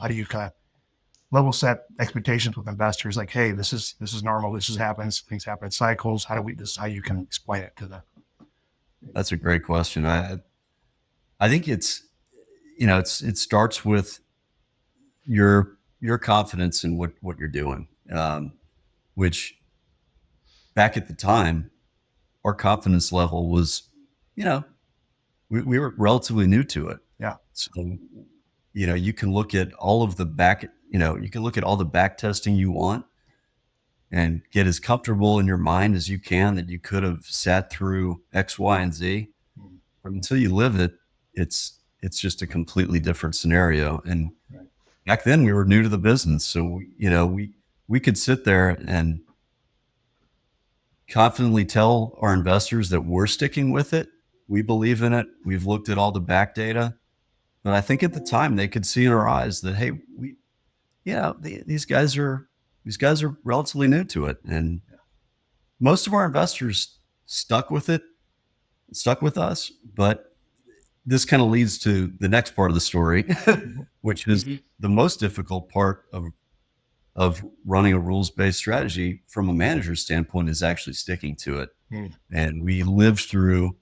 How do you kind of level set expectations with investors? Like, hey, this is normal. This is happens. Things happen in cycles. How do we? This how you can explain it to them? That's a great question. I think it's, it starts with your confidence in what you're doing, which back at the time, our confidence level was, you know, we were relatively new to it. Yeah. So, you can look at all of the back, you can look at all the back testing you want and get as comfortable in your mind as you can that you could have sat through X, Y, and Z. Mm. But until you live it, it's just a completely different scenario. And Right. back then we were new to the business. So, we could sit there and confidently tell our investors that we're sticking with it. We believe in it. We've looked at all the back data. But I think at the time they could see in our eyes that, hey, these guys are relatively new to it, and most of our investors stuck with us. But this kind of leads to the next part of the story, which is the most difficult part of running a rules-based strategy from a manager's standpoint is actually sticking to it. Mm. And we lived through,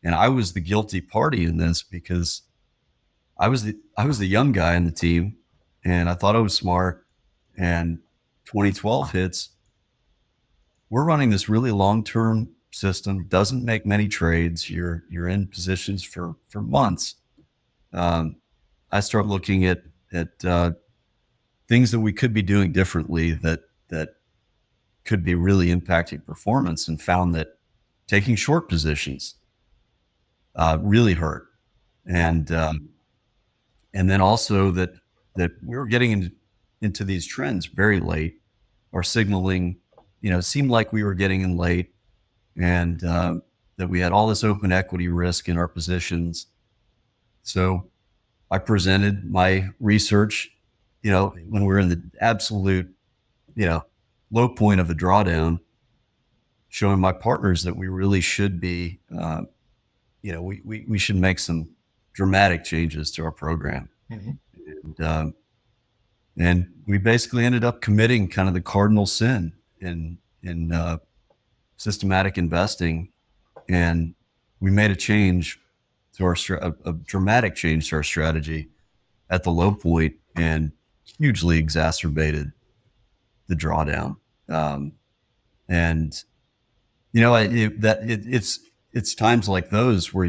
and I was the guilty party in this because I was the young guy in the team, and I thought I was smart. And 2012 hits. We're running this really long-term system. Doesn't make many trades. You're in positions for months. I start looking at things that we could be doing differently that could be really impacting performance, and found that taking short positions really hurt. And then also that we were getting into these trends very late, or signaling, seemed like we were getting in late, and that we had all this open equity risk in our positions. So I presented my research, when we're in the absolute, low point of a drawdown, showing my partners that we really should be, we should make some dramatic changes to our program. Mm-hmm. And we basically ended up committing kind of the cardinal sin in systematic investing, and we made a change to a dramatic change to our strategy at the low point, and hugely exacerbated the drawdown. And it's times like those where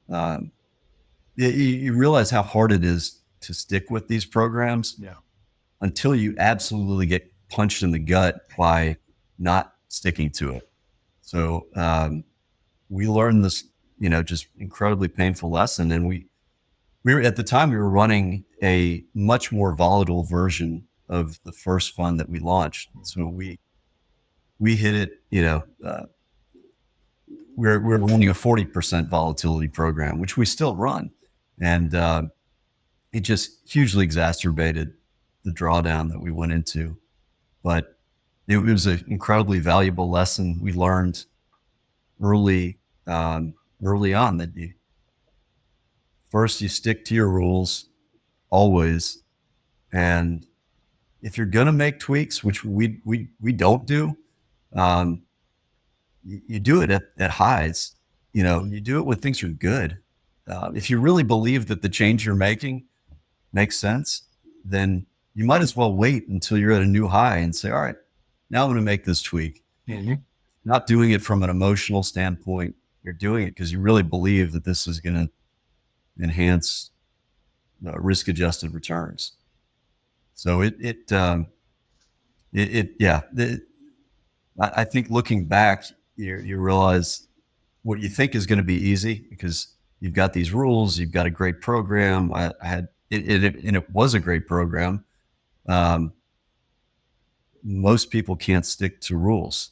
um, you realize how hard it is to stick with these programs. Yeah. Until you absolutely get punched in the gut by not sticking to it. So we learned this, just incredibly painful lesson. And we were, at the time, we were running a much more volatile version of the first fund that we launched. So we hit it, we're running a 40% volatility program, which we still run. And it just hugely exacerbated the drawdown that we went into. But it was an incredibly valuable lesson we learned early on, that you stick to your rules always. And if you're going to make tweaks, which we don't do, you do it at highs. You do it when things are good. If you really believe that the change you're making makes sense, then you might as well wait until you're at a new high and say, all right, now I'm going to make this tweak. Mm-hmm. Not doing it from an emotional standpoint. You're doing it because you really believe that this is going to enhance risk-adjusted returns. So I think looking back, you realize what you think is going to be easy because you've got these rules, you've got a great program. I had and it was a great program. Most people can't stick to rules.